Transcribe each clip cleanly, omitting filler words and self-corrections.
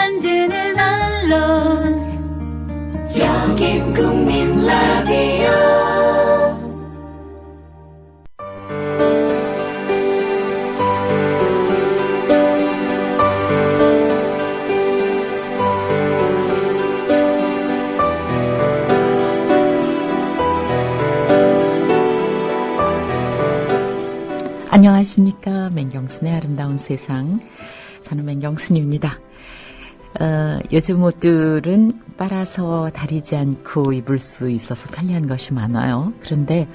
만드는 언론 여긴 국민 라디오. 안녕하십니까. 맹경순의 아름다운 세상. 저는 맹경순입니다. 요즘 옷들은 빨아서 다리지 않고 입을 수 있어서 편리한 것이 많아요. 그런데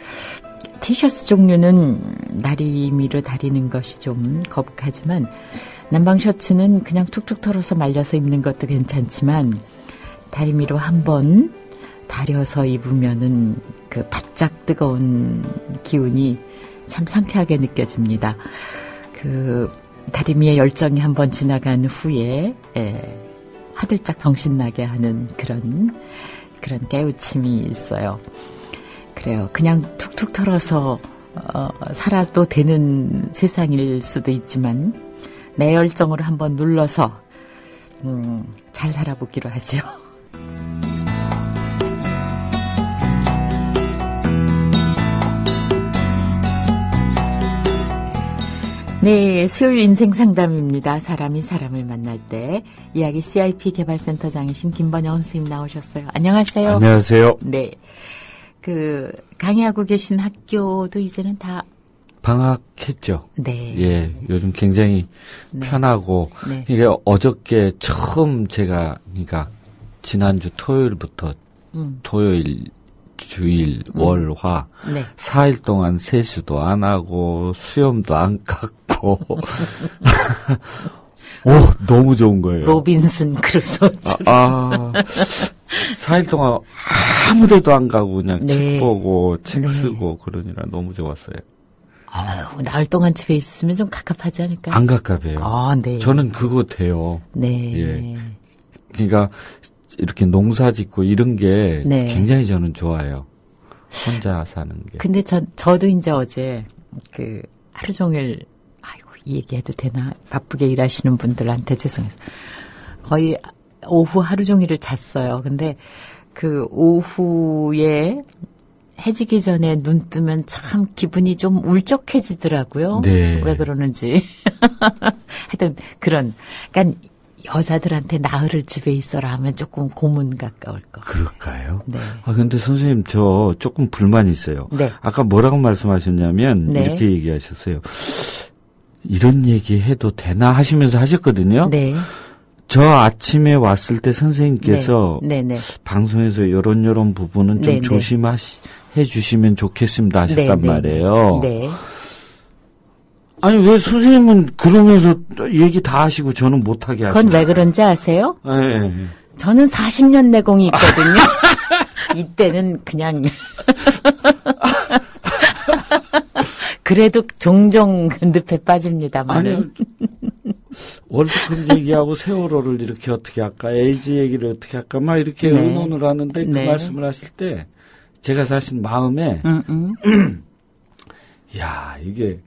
티셔츠 종류는 다리미로 다리는 것이 좀 거북하지만 남방 셔츠는 그냥 툭툭 털어서 말려서 입는 것도 괜찮지만 다리미로 한번 다려서 입으면은 그 바짝 뜨거운 기운이 참 상쾌하게 느껴집니다. 그 다리미의 열정이 한번 지나간 후에 화들짝 정신나게 하는 그런 깨우침이 있어요. 그래요. 그냥 툭툭 털어서 살아도 되는 세상일 수도 있지만 내 열정으로 한번 눌러서 잘 살아보기로 하죠. 네, 수요일 인생 상담입니다. 사람이 사람을 만날 때 이야기 CIP 개발센터장이신 김번영 선생님 나오셨어요. 안녕하세요. 안녕하세요. 네, 강의하고 계신 학교도 이제는 다 방학했죠. 네. 예, 요즘 굉장히 편하고 네. 이게 어저께 처음 제가 그러니까 지난주 토요일부터 토요일 주일, 월, 화, 네. 4일 동안 세수도 안 하고, 수염도 안 깎고, 너무 좋은 거예요. 로빈슨 크루소. 4일 동안 아무 데도 안 가고, 그냥 네. 책 보고, 책 쓰고, 그러니라 너무 좋았어요. 아유, 나흘 동안 집에 있으면 좀 갑갑하지 않을까요? 안 갑갑해요. 네. 저는 그거 돼요. 네. 예. 그러니까, 이렇게 농사 짓고 이런 게 네. 굉장히 저는 좋아요. 혼자 사는 게. 근데 저도 이제 어제 하루 종일 이 얘기해도 되나? 바쁘게 일하시는 분들한테 죄송해서 거의 오후 하루 종일을 잤어요. 근데 그 오후에 해지기 전에 눈 뜨면 참 기분이 좀 울적해지더라고요. 네. 왜 그러는지. 하여튼 그러니까 여자들한테 나흘을 집에 있어라 하면 조금 고문 가까울 거. 그럴까요? 네. 근데 선생님, 저 조금 불만이 있어요. 네. 아까 뭐라고 말씀하셨냐면, 네. 이렇게 얘기하셨어요. 이런 얘기 해도 되나 하시면서 하셨거든요. 네. 저 아침에 왔을 때 선생님께서 네. 방송에서 요런 부분은 좀 네. 조심해 주시면 좋겠습니다 하셨단 네. 말이에요. 네. 아니, 왜 선생님은 그러면서 얘기 다 하시고 저는 못하게 하시나요? 그건 왜 그런지 아세요? 네. 저는 40년 내공이 있거든요. 이때는 그냥 그래도 종종 늪에 빠집니다만. 아니, 월드컵 얘기하고 세월호를 이렇게 어떻게 할까, 에이즈 얘기를 어떻게 할까, 막 이렇게 네. 의논을 하는데 그 네. 말씀을 하실 때 제가 사실 마음에 야, 이게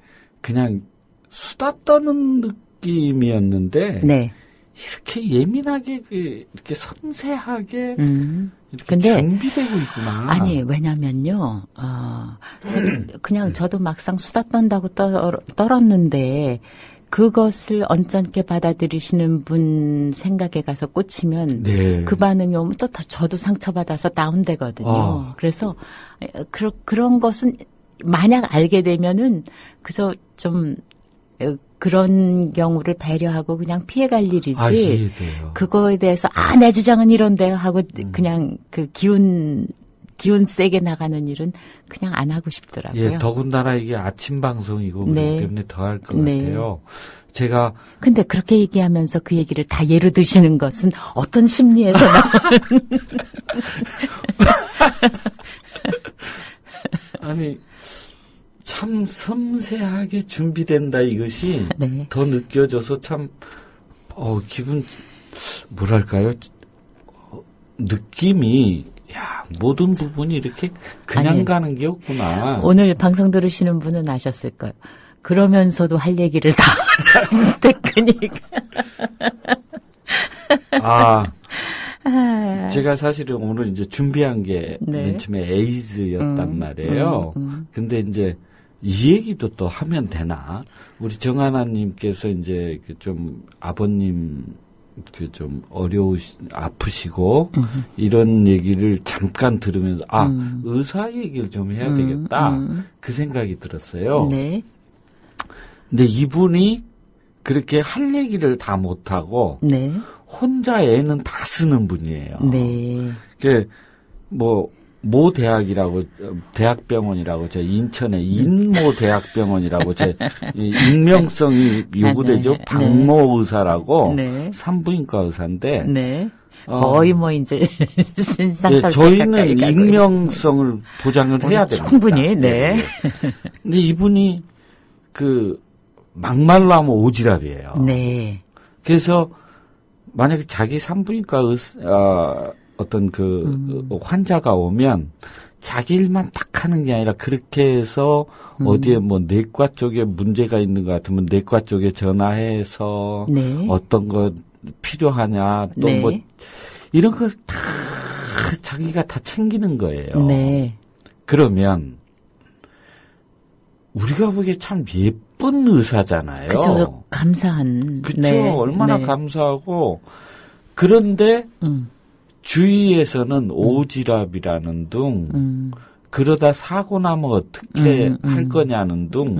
그냥 수다 떠는 느낌이었는데 네. 이렇게 예민하게 이렇게 섬세하게 이렇게 근데 준비되고 있구나. 아니, 왜냐면요, 저도 막상 수다 떤다고 떨었는데, 그것을 언짢게 받아들이시는 분 생각에 가서 꽂히면, 네. 그 반응이 오면 또 저도 상처받아서 다운되거든요. 그래서, 그런 것은, 만약 알게 되면은, 그래서 좀, 그런 경우를 배려하고 그냥 피해갈 일이지. 이해돼요. 그거에 대해서 내 주장은 이런데요 하고 그냥 그 기운 세게 나가는 일은 그냥 안 하고 싶더라고요. 예, 더군다나 이게 아침 방송이고 네. 그렇기 때문에 더 할 것 네. 같아요. 제가 근데 그렇게 얘기하면서 그 얘기를 다 예로 드시는 것은 어떤 심리에서 나온 아니 참 섬세하게 준비된다 이것이 네. 더 느껴져서 참 기분 뭐랄까요? 느낌이 모든 부분이 이렇게 그냥 아니, 가는 게 없구나. 오늘 방송 들으시는 분은 아셨을 거예요. 그러면서도 할 얘기를 다 테크닉. 제가 사실은 오늘 이제 준비한 게 네. 맨 처음에 에이즈였단 말이에요. 근데 이제 이 얘기도 또 하면 되나? 우리 정하나님께서 이제 그 좀 아버님 그 좀 아프시고 이런 얘기를 잠깐 들으면서 의사 얘기를 좀 해야 되겠다. 그 생각이 들었어요. 네. 근데 이분이 그렇게 할 얘기를 다 못하고 네. 혼자 애는 다 쓰는 분이에요. 네. 그 모 대학이라고 대학병원이라고 저 인천의 인모 대학병원이라고 제 익명성이 요구되죠. 네. 박모 의사라고 네. 산부인과 의사인데 네. 거의 뭐 이제 신상 예, 저희는 익명성을 보장을 해야 됩니다. 충분히. 네. 근데 이분이 그 막말로 하면 오지랖이에요. 네. 그래서 만약에 자기 산부인과 어떤 그 환자가 오면 자기 일만 딱 하는 게 아니라 그렇게 해서 어디에 뭐 내과 쪽에 문제가 있는 것 같으면 내과 쪽에 전화해서 네. 어떤 거 필요하냐 또 네. 뭐 이런 걸 다 자기가 다 챙기는 거예요. 네. 그러면 우리가 보기에 참 예쁜 의사잖아요. 그죠. 감사한. 그쵸. 네. 얼마나 네. 감사하고 그런데 주위에서는 오지랖이라는 둥, 그러다 사고 나면 어떻게 할 거냐는 둥,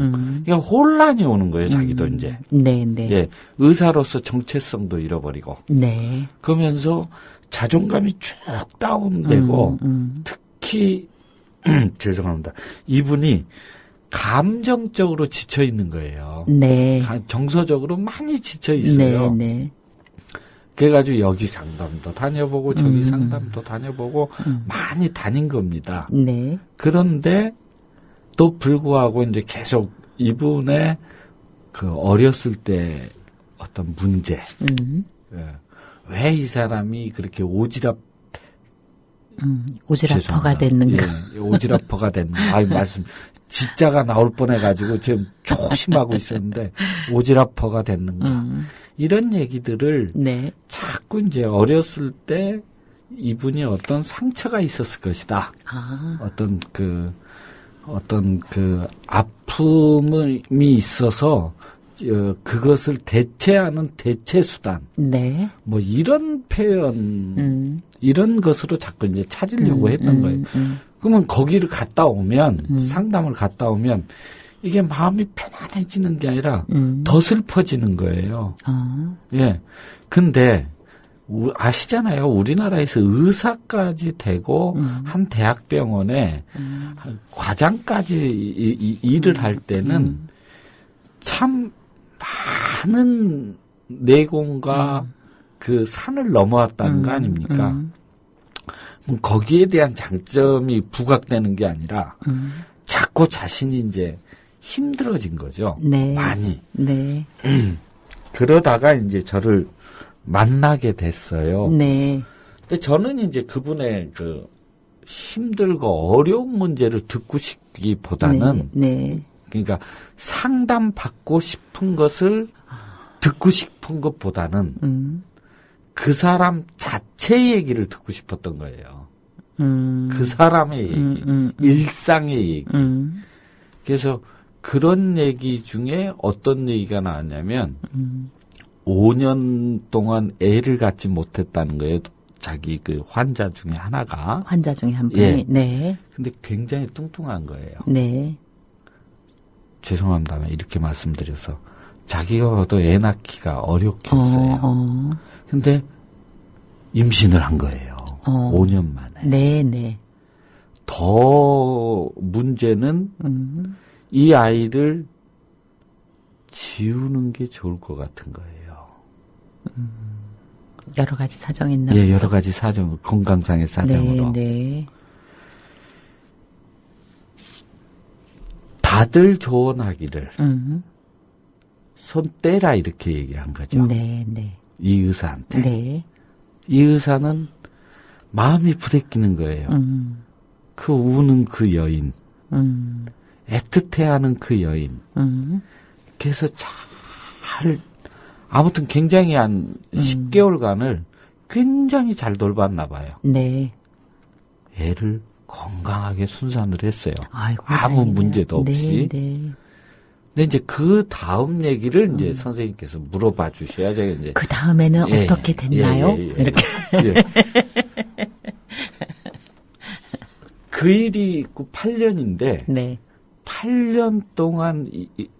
그러니까 혼란이 오는 거예요, 자기도 이제. 네, 네. 예, 의사로서 정체성도 잃어버리고. 네. 그러면서 자존감이 쭉 다운되고, 특히, 죄송합니다. 이분이 감정적으로 지쳐 있는 거예요. 네. 정서적으로 많이 지쳐 있어요. 네, 네. 그래가지고 여기 상담도 다녀보고 저기 상담도 다녀보고 많이 다닌 겁니다. 네. 그런데 또 불구하고 이제 계속 이분의 그 어렸을 때 어떤 문제, 왜 이 사람이 그렇게 오지랖 오지랖퍼가 됐는가? 예, 오지랖퍼가 됐는가? 아유 말씀 진짜가 나올 뻔해가지고 지금 조심하고 있었는데 오지랖퍼가 됐는가? 이런 얘기들을 네. 자꾸 이제 어렸을 때 이분이 어떤 상처가 있었을 것이다. 아. 어떤 그 아픔이 있어서 그것을 대체하는 대체 수단. 네. 뭐 이런 표현, 이런 것으로 자꾸 이제 찾으려고 했던 거예요. 그러면 거기를 갔다 오면 상담을 갔다 오면 이게 마음이 편안해지는 게 아니라 더 슬퍼지는 거예요. 아. 예. 근데 아시잖아요. 우리나라에서 의사까지 되고 한 대학병원에 과장까지 일을 할 때는 참 많은 내공과 그 산을 넘어왔다는 거 아닙니까? 거기에 대한 장점이 부각되는 게 아니라 자꾸 자신이 이제 힘들어진 거죠. 네. 많이. 네. 그러다가 이제 저를 만나게 됐어요. 네. 근데 저는 이제 그분의 그 힘들고 어려운 문제를 듣고 싶기보다는 네. 그러니까 상담받고 싶은 것을 듣고 싶은 것보다는 그 사람 자체의 얘기를 듣고 싶었던 거예요. 그 사람의 얘기, 일상의 얘기. 그래서 그런 얘기 중에 어떤 얘기가 나왔냐면 5년 동안 애를 갖지 못했다는 거예요. 자기 그 환자 중에 하나가. 환자 중에 한 분이. 예. 네. 근데 굉장히 뚱뚱한 거예요. 네. 죄송합니다만 이렇게 말씀드려서 자기가 봐도 애 낳기가 어렵겠어요. 근데 임신을 한 거예요. 5년 만에. 네, 네. 더 문제는 이 아이를 지우는 게 좋을 것 같은 거예요. 여러 가지 사정이 있나 예, 보죠. 여러 가지 사정, 건강상의 사정으로. 네, 네. 다들 조언하기를 손 떼라 이렇게 얘기한 거죠. 네, 네. 이 의사한테. 네. 이 의사는 마음이 부대끼는 거예요. 그 우는 그 여인. 애틋해하는 그 여인. 그래서 잘 아무튼 굉장히 한 10개월간을 굉장히 잘 돌봤나 봐요. 네. 애를 건강하게 순산을 했어요. 아이고, 아무 다행이네요. 문제도 없이. 네, 네. 근데 이제 그 다음 얘기를 이제 선생님께서 물어봐 주셔야 제가 이제 그 다음에는 예, 어떻게 됐나요? 예. 이렇게. 예. 그 일이 있고 8년인데 네. 8년 동안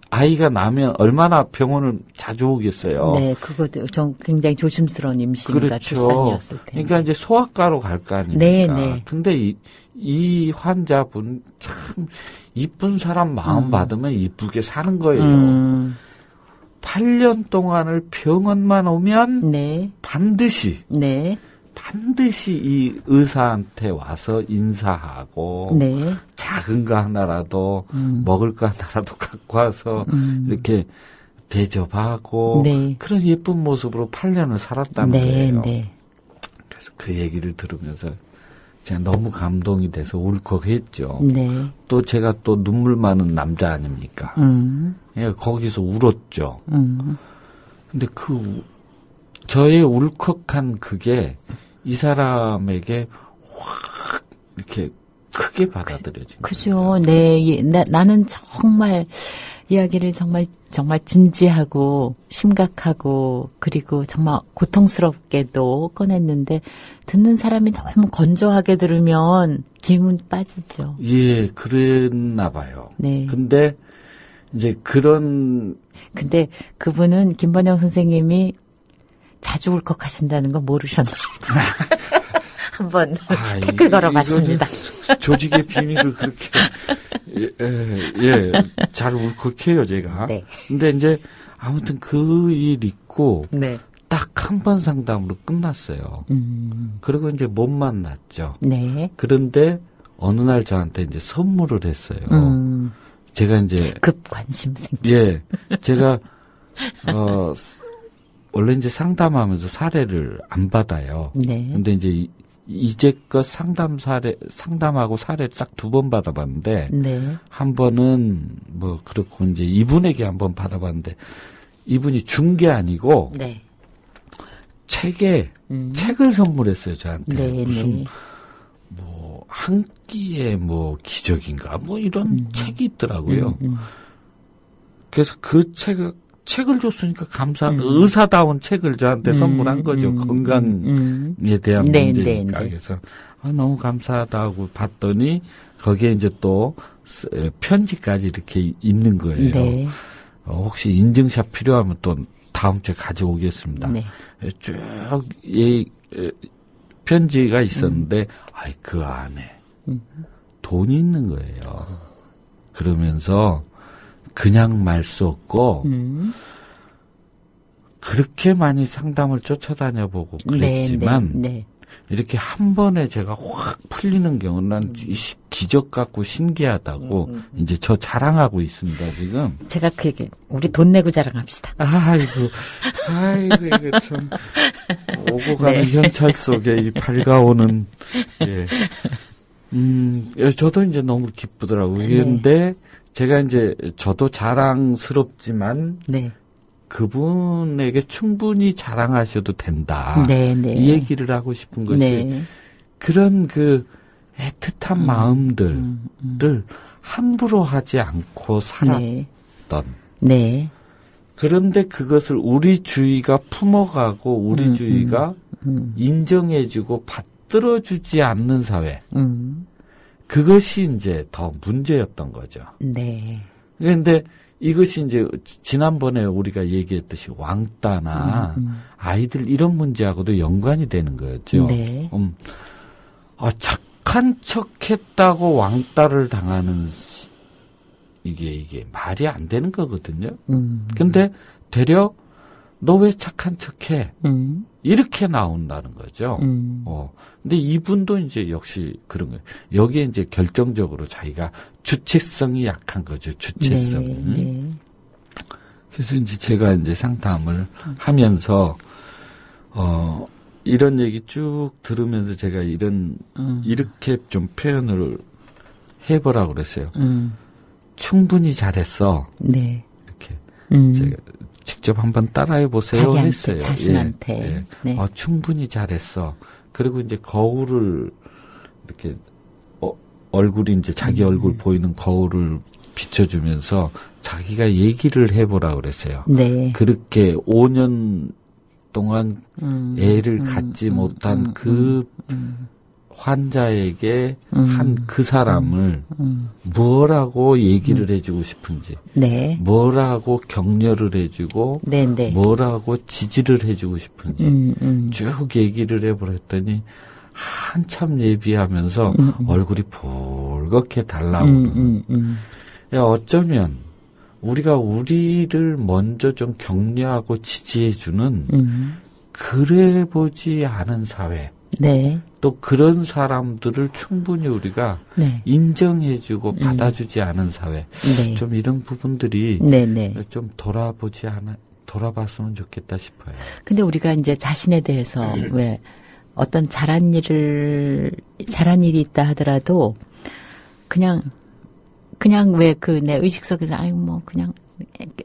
아이가 나면 얼마나 병원을 자주 오겠어요. 네, 그것도 좀 굉장히 조심스러운 임신과 그렇죠. 출산이었을 텐데. 그러니까 이제 소아과로 갈 거 아닙니까? 네, 네. 근데 이 환자분 참 이쁜 사람 마음 받으면 이쁘게 사는 거예요. 8년 동안을 병원만 오면 네. 반드시 이 의사한테 와서 인사하고 네. 작은 거 하나라도 먹을 거 하나라도 갖고 와서 이렇게 대접하고 네. 그런 예쁜 모습으로 8년을 살았다는 네, 거예요. 네. 그래서 그 얘기를 들으면서 제가 너무 감동이 돼서 울컥했죠. 네. 또 제가 또 눈물 많은 남자 아닙니까? 예, 거기서 울었죠. 근데 저의 울컥한 그게 이 사람에게 확 이렇게 크게 받아들여진 그죠. 거예요. 네. 나는 정말 이야기를 정말 진지하고 심각하고 그리고 정말 고통스럽게도 꺼냈는데 듣는 사람이 너무 건조하게 들으면 기운 빠지죠. 예, 그랬나 봐요. 네. 근데 이제 근데 그분은 김번영 선생님이 자주 울컥하신다는 거 모르셨나 보다. 한번 태클 걸어봤습니다. 조직의 비밀을 그렇게 잘 울컥해요 제가. 네. 근데 이제 아무튼 그 일 있고 네. 딱 한 번 상담으로 끝났어요. 그리고 이제 못 만났죠. 네. 그런데 어느 날 저한테 이제 선물을 했어요. 제가 이제 급 관심 생기. 예, 제가 원래 이제 상담하면서 사례를 안 받아요. 네. 근데 이제 이제껏 상담하고 사례를 딱 2번 받아봤는데, 네. 한 번은 뭐 그렇고 이제 이분에게 한 번 받아봤는데, 이분이 준 게 아니고, 네. 책을 선물했어요, 저한테. 네, 무슨, 네. 뭐, 한 끼의 뭐 기적인가, 뭐 이런 책이 있더라고요. 그래서 그 책을 줬으니까 의사다운 책을 저한테 선물한 거죠. 건강에 대한 네, 문제니까. 네, 네. 그래서 너무 감사하다 하고 봤더니 거기에 이제 또 편지까지 이렇게 있는 거예요. 네. 혹시 인증샷 필요하면 또 다음 주에 가져오겠습니다. 네. 쭉 편지가 있었는데 그 안에 돈이 있는 거예요. 그러면서 그냥 말 수 없고 그렇게 많이 상담을 쫓아다녀보고 그랬지만 네. 이렇게 한 번에 제가 확 풀리는 경우는 난 기적 같고 신기하다고 이제 저 자랑하고 있습니다 지금. 제가 그 얘기 우리 돈 내고 자랑합시다. 아이고 이거 참 오고 가는 현찰 속에 이 밝아오는 저도 이제 너무 기쁘더라고요. 그런데 제가 이제 저도 자랑스럽지만 그분에게 충분히 자랑하셔도 된다. 이 얘기를 하고 싶은 것이 그런 그 애틋한 마음들을 함부로 하지 않고 살았던. 그런데 그것을 우리 주위가 품어가고 우리 주위가 인정해주고 받들어주지 않는 사회. 그것이 이제 더 문제였던 거죠. 네. 그런데 이것이 이제 지난번에 우리가 얘기했듯이 왕따나 아이들 이런 문제하고도 연관이 되는 거였죠. 네. 착한 척했다고 왕따를 당하는 이게 말이 안 되는 거거든요. 근데 되려 너 왜 착한 척해? 이렇게 나온다는 거죠. 근데 이분도 이제 역시 그런 거예요. 여기에 이제 결정적으로 자기가 주체성이 약한 거죠. 주체성. 그래서 이제 제가 이제 상담을 하면서, 이런 얘기 쭉 들으면서 제가 이렇게 좀 표현을 해보라고 그랬어요. 충분히 잘했어. 이렇게. 제가 직접 한번 따라해 보세요 자기한테, 했어요. 자신한테. 예, 예. 네. 충분히 잘했어. 그리고 이제 거울을 이렇게 얼굴이 이제 자기 얼굴 보이는 거울을 비춰주면서 자기가 얘기를 해보라 그랬어요. 네. 그렇게 5년 동안 애를 갖지 못한 그 환자에게 한 그 사람을 뭐라고 얘기를 해주고 싶은지, 네. 뭐라고 격려를 해주고, 네, 네. 뭐라고 지지를 해주고 싶은지 쭉 얘기를 해보라 했더니 한참 예비하면서 얼굴이 붉게 달라오르는. 어쩌면 우리가 우리를 먼저 좀 격려하고 지지해주는 그래 보지 않은 사회. 네. 또 그런 사람들을 충분히 우리가 네. 인정해주고 받아주지 않은 사회. 네. 좀 이런 부분들이 네, 네. 좀 돌아봤으면 좋겠다 싶어요. 근데 우리가 이제 자신에 대해서 왜 어떤 잘한 일이 있다 하더라도 그냥 왜 그 내 의식 속에서 아이고 뭐 그냥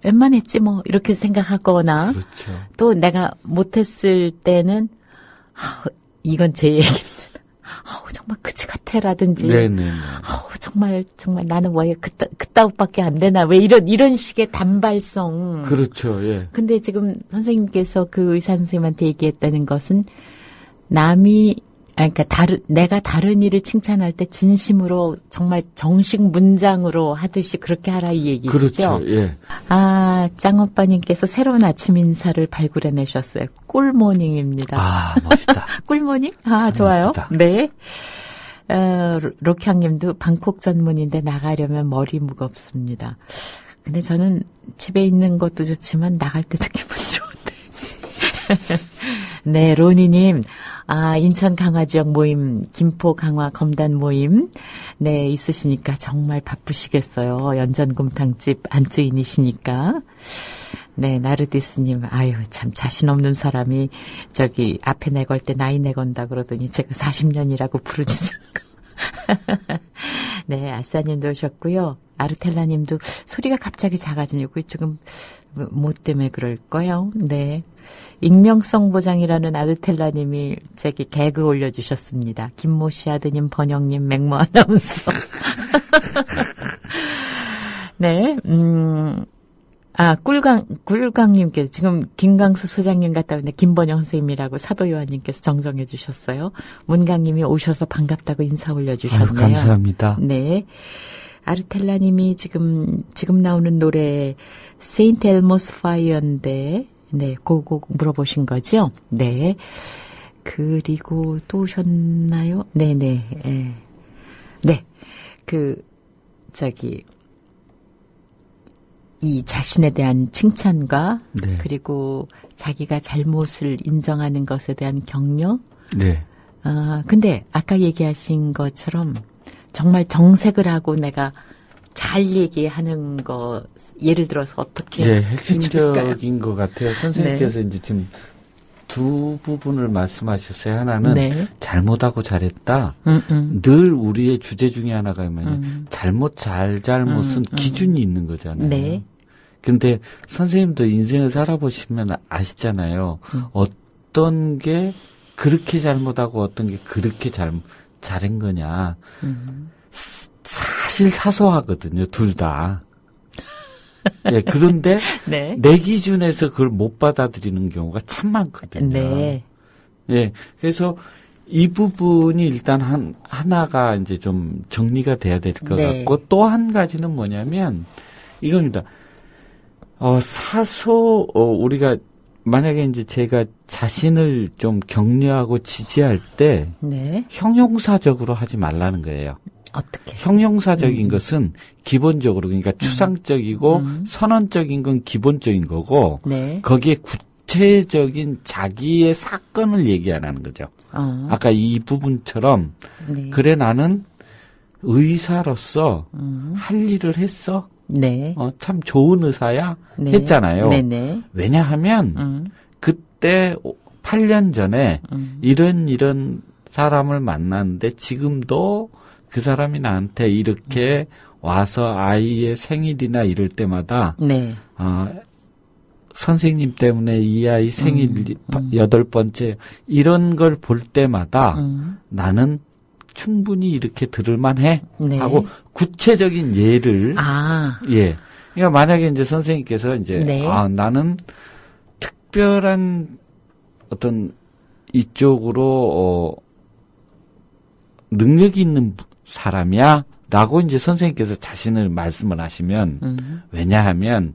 웬만했지 뭐 이렇게 생각하거나 그렇죠. 또 내가 못했을 때는 이건 제 얘기입니다. 정말 그치 같아라든지. 네네. 정말 나는 왜 그따위밖에 안 되나 왜 이런 식의 단발성. 그렇죠. 예. 근데 지금 선생님께서 그 의사 선생님한테 얘기했다는 것은 내가 다른 일을 칭찬할 때 진심으로 정말 정식 문장으로 하듯이 그렇게 하라 이 얘기시죠? 그렇죠. 예. 짱오빠님께서 새로운 아침 인사를 발굴해내셨어요. 꿀모닝입니다. 멋있다. 꿀모닝? 좋아요. 예쁘다. 네. 록향님도 방콕 전문인데 나가려면 머리 무겁습니다. 근데 저는 집에 있는 것도 좋지만 나갈 때도 기분 좋은데. 네, 로니님. 인천 강화 지역 모임, 김포 강화 검단 모임, 네, 있으시니까 정말 바쁘시겠어요. 연전곰탕집 안주인이시니까. 네, 나르디스님, 참 자신 없는 사람이 앞에 내걸 때 나이 내건다 그러더니 제가 40년이라고 부르지 않고. 네, 아싸님도 오셨고요. 아르텔라님도 소리가 갑자기 작아지고 지금 뭐 때문에 그럴 거요. 네. 익명성 보장이라는 아르텔라님이 개그 올려주셨습니다. 김모 씨 아드님, 번영님, 맹모 아나운서. 네, 꿀강님께서 지금 김강수 소장님 같다 그러는데 김번영 선생님이라고 사도요한님께서 정정해 주셨어요. 문강님이 오셔서 반갑다고 인사 올려주셨네요. 감사합니다. 네. 아르텔라님이 지금 나오는 노래 세인트 엘모스 파이어인데 네, 그거 물어보신 거죠? 네. 그리고 또 오셨나요? 네네. 네. 네. 이 자신에 대한 칭찬과 네. 그리고 자기가 잘못을 인정하는 것에 대한 격려. 네. 근데 아까 얘기하신 것처럼 정말 정색을 하고 내가 잘 얘기하는 거 예를 들어서 어떻게 네, 핵심적인 것 같아요. 선생님께서 네. 이제 지금 두 부분을 말씀하셨어요. 하나는 네. 잘못하고 잘했다. 늘 우리의 주제 중에 하나가 잘못은 기준이 있는 거잖아요. 네. 근데 선생님도 인생을 살아보시면 아시잖아요. 어떤 게 그렇게 잘못하고 어떤 게 그렇게 잘한 거냐. 사실 사소하거든요, 둘 다. 예, 그런데 네. 내 기준에서 그걸 못 받아들이는 경우가 참 많거든요. 네. 예, 그래서 이 부분이 일단 하나가 이제 좀 정리가 돼야 될 것 네. 같고 또 한 가지는 뭐냐면 이겁니다. 우리가 만약에 이제 제가 자신을 좀 격려하고 지지할 때 네. 형용사적으로 하지 말라는 거예요. 어떻게? 형용사적인 것은 기본적으로 그러니까 추상적이고 선언적인 건 기본적인 거고 네. 거기에 구체적인 자기의 사건을 얘기 안 하는 거죠. 아까 이 부분처럼 네. 그래 나는 의사로서 할 일을 했어. 네. 참 좋은 의사야 네. 했잖아요. 네네. 왜냐하면 그때 8년 전에 이런 사람을 만났는데 지금도 그 사람이 나한테 이렇게 와서 아이의 생일이나 이럴 때마다 네. 선생님 때문에 이 아이 생일 8번째 이런 걸 볼 때마다 나는 충분히 이렇게 들을만해 네. 하고 구체적인 예를 예. 그러니까 만약에 이제 선생님께서 이제 네. 나는 특별한 어떤 이쪽으로 능력이 있는 사람이야. 라고 이제 선생님께서 자신을 말씀을 하시면 왜냐하면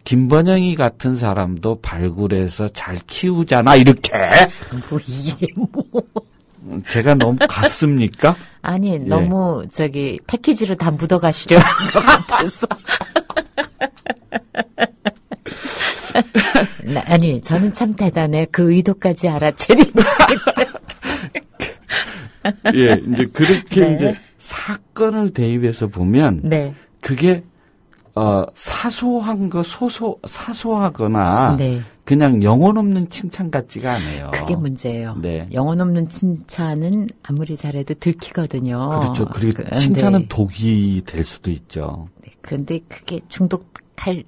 김번영이 같은 사람도 발굴해서 잘 키우잖아 이렇게 뭐 이게 뭐 제가 너무 같습니까? 아니 예. 너무 저기 패키지로 다 묻어가시려 한 것 같아서 아니 저는 참 대단해 그 의도까지 알아채리는 예 이제 그렇게 네. 이제 사건을 대입해서 보면 네. 그게 사소한 거 사소하거나 네. 그냥 영혼 없는 칭찬 같지가 않아요. 그게 문제예요. 네. 영혼 없는 칭찬은 아무리 잘해도 들키거든요. 그렇죠. 그리고 네. 칭찬은 독이 될 수도 있죠. 네. 그런데 그게 중독할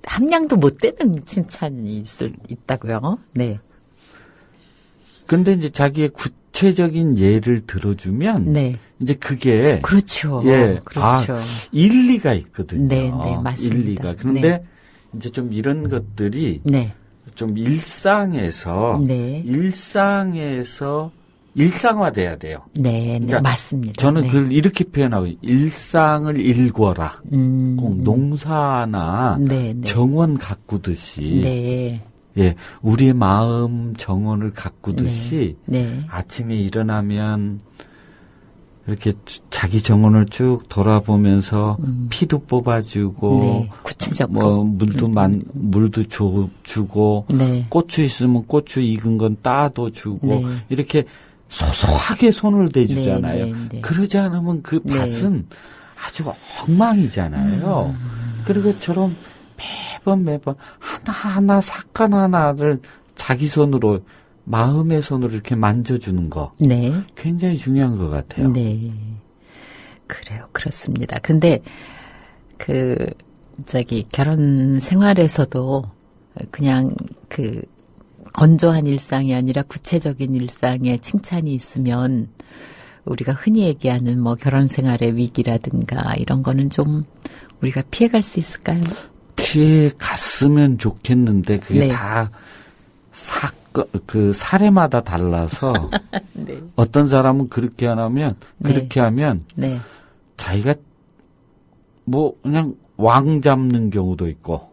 함량도 못 되는 칭찬이 있다고요. 네. 근데 이제 자기의 구체적인 예를 들어주면 네. 이제 그게 그렇죠. 예, 그렇죠. 일리가 있거든요. 네, 네, 맞습니다. 일리가. 그런데 이제 좀 이런 것들이 네. 좀 일상에서 네. 일상화돼야 돼요. 네, 네, 그러니까 맞습니다. 저는 네. 그걸 이렇게 표현하고 일상을 읽어라. 꼭 농사나 네, 네. 정원 가꾸듯이 네. 예, 우리의 마음 정원을 가꾸듯이 네. 아침에 일어나면 이렇게 자기 정원을 쭉 돌아보면서 피도 뽑아주고 네. 구체적으로. 뭐 물도 주고 네. 고추 있으면 고추 익은 건 따도 주고 네. 이렇게 소소하게 손을 대주잖아요. 네, 네, 네. 그러지 않으면 그 네. 밭은 아주 엉망이잖아요. 그리고 저런 매번 하나하나 사건 하나를 자기 손으로 마음의 손으로 이렇게 만져주는 거 네. 굉장히 중요한 것 같아요. 네. 그래요. 그렇습니다. 근데 결혼 생활에서도 그냥 건조한 일상이 아니라 구체적인 일상에 칭찬이 있으면 우리가 흔히 얘기하는 뭐 결혼 생활의 위기라든가 이런 거는 좀 우리가 피해갈 수 있을까요? 피해 갔으면 좋겠는데 그게 네. 다 사례마다 달라서 네. 어떤 사람은 그렇게 하면 네. 자기가 뭐 그냥 왕 잡는 경우도 있고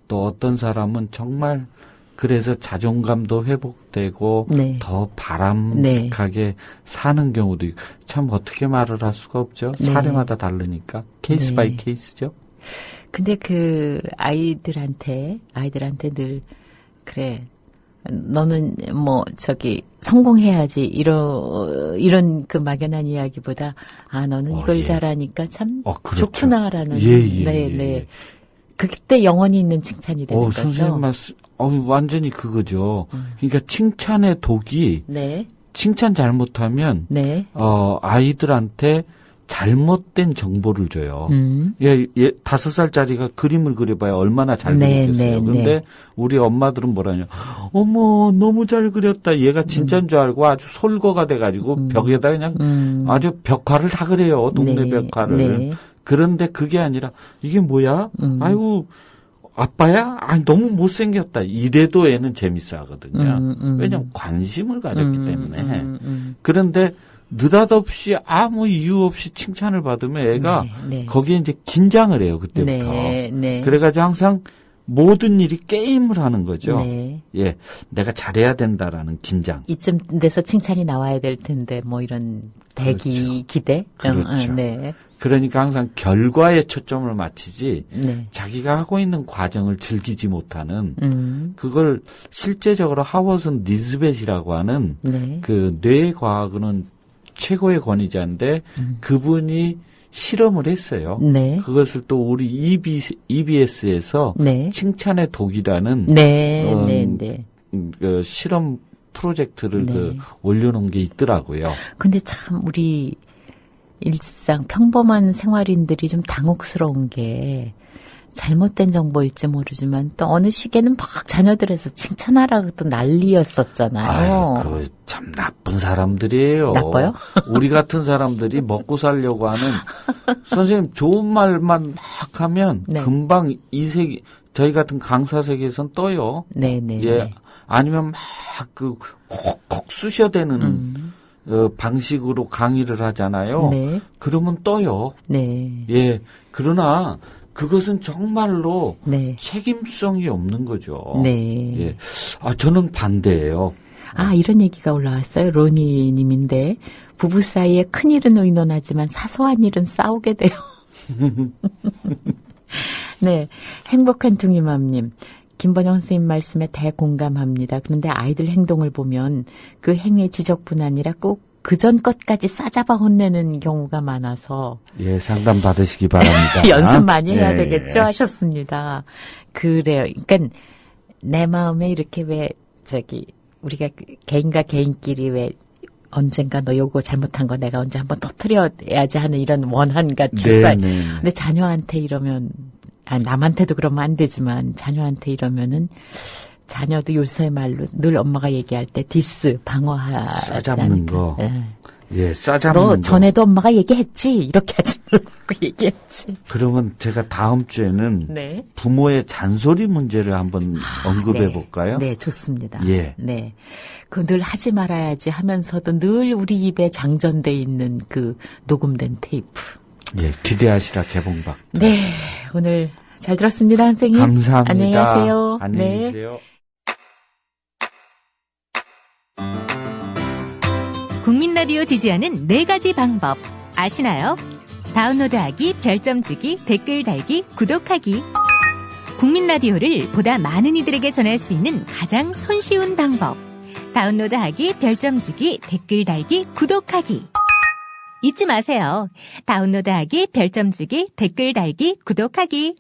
또 어떤 사람은 정말 그래서 자존감도 회복되고 네. 더 바람직하게 사는 경우도 있고 참 어떻게 말을 할 수가 없죠. 네. 사례마다 다르니까 케이스 네. 바이 케이스죠. 근데 아이들한테 늘 그래 너는 뭐 성공해야지 이런 그 막연한 이야기보다 너는 이걸 예. 잘하니까 참 그렇죠. 좋구나라는 네. 그때 영혼이 있는 칭찬이 되는 거죠. 선생님 말씀 완전히 그거죠. 그러니까 칭찬의 독이 네. 칭찬 잘못하면 네. 아이들한테 잘못된 정보를 줘요. 5살짜리가 그림을 그려봐야 얼마나 잘 네, 그렸겠어요. 네, 근데 네. 우리 엄마들은 뭐라냐. 어머, 너무 잘 그렸다. 얘가 진짜인 줄 알고 아주 솔거가 돼가지고 벽에다 그냥 아주 벽화를 다 그래요. 동네 네, 벽화를. 네. 그런데 그게 아니라 이게 뭐야? 아이고, 아빠야? 너무 못생겼다. 이래도 애는 재밌어 하거든요. 왜냐면 관심을 가졌기 때문에. 그런데 느닷없이 아무 이유 없이 칭찬을 받으면 애가 네. 거기에 이제 긴장을 해요, 그때부터. 네. 그래가지고 항상 모든 일이 게임을 하는 거죠. 네. 예, 내가 잘해야 된다라는 긴장. 이쯤 돼서 칭찬이 나와야 될 텐데 뭐 이런 대기 그렇죠. 기대. 그렇죠. 네. 그러니까 항상 결과에 초점을 맞추지 네. 자기가 하고 있는 과정을 즐기지 못하는 그걸 실제적으로 하워슨 니스벳이라고 하는 네. 그 뇌과학은 최고의 권위자인데 그분이 실험을 했어요. 네. 그것을 또 우리 EBS에서 네. 칭찬의 독이라는 네. 그 실험 프로젝트를 네. 올려놓은 게 있더라고요. 근데 참 우리 평범한 생활인들이 좀 당혹스러운 게 잘못된 정보일지 모르지만 또 어느 시기에는 막 자녀들에서 칭찬하라고 또 난리였었잖아요. 그 참 나쁜 사람들이에요. 나빠요? 우리 같은 사람들이 먹고 살려고 하는 선생님 좋은 말만 막 하면 네. 금방 이 세계 저희 같은 강사 세계에선 떠요. 네네. 예. 아니면 막 그 콕콕 쑤셔대는 방식으로 강의를 하잖아요. 네. 그러면 떠요. 네. 예. 그러나 그것은 정말로 네. 책임성이 없는 거죠. 네. 예. 저는 반대예요. 이런 얘기가 올라왔어요. 로니 님인데 부부 사이에 큰일은 의논하지만 사소한 일은 싸우게 돼요. 네. 행복한 둥이맘님. 김번영 선생님 말씀에 대공감합니다. 그런데 아이들 행동을 보면 그 행위의 지적뿐 아니라 꼭 그전 것까지 싸잡아 혼내는 경우가 많아서 예, 상담 받으시기 바랍니다. 연습 많이 해야 예, 되겠죠 예. 하셨습니다. 그래요. 그러니까 내 마음에 이렇게 우리가 개인과 개인끼리 언젠가 너 요거 잘못한 거 내가 언제 한번 터뜨려야지 하는 이런 원한과 출사. 네. 근데 자녀한테 이러면 남한테도 그러면 안 되지만 자녀한테 이러면은 자녀도 요새 말로 늘 엄마가 얘기할 때 디스 방어하지 싸잡는 않을까. 거. 예. 예, 싸잡는 너 거. 전에도 엄마가 얘기했지 이렇게 하지 말라고 얘기했지. 그러면 제가 다음 주에는 네. 부모의 잔소리 문제를 한번 언급해 네. 볼까요? 네, 좋습니다. 예. 네. 그 늘 하지 말아야지 하면서도 늘 우리 입에 장전돼 있는 그 녹음된 테이프. 예, 기대하시라 개봉박. 네. 오늘 잘 들었습니다, 선생님. 감사합니다. 안녕히 가세요. 안녕히 네. 계세요. 국민 라디오 지지하는 4가지 방법 아시나요? 다운로드하기, 별점 주기, 댓글 달기, 구독하기. 국민 라디오를 보다 많은 이들에게 전할 수 있는 가장 손쉬운 방법. 다운로드하기, 별점 주기, 댓글 달기, 구독하기. 잊지 마세요. 다운로드하기, 별점 주기, 댓글 달기, 구독하기.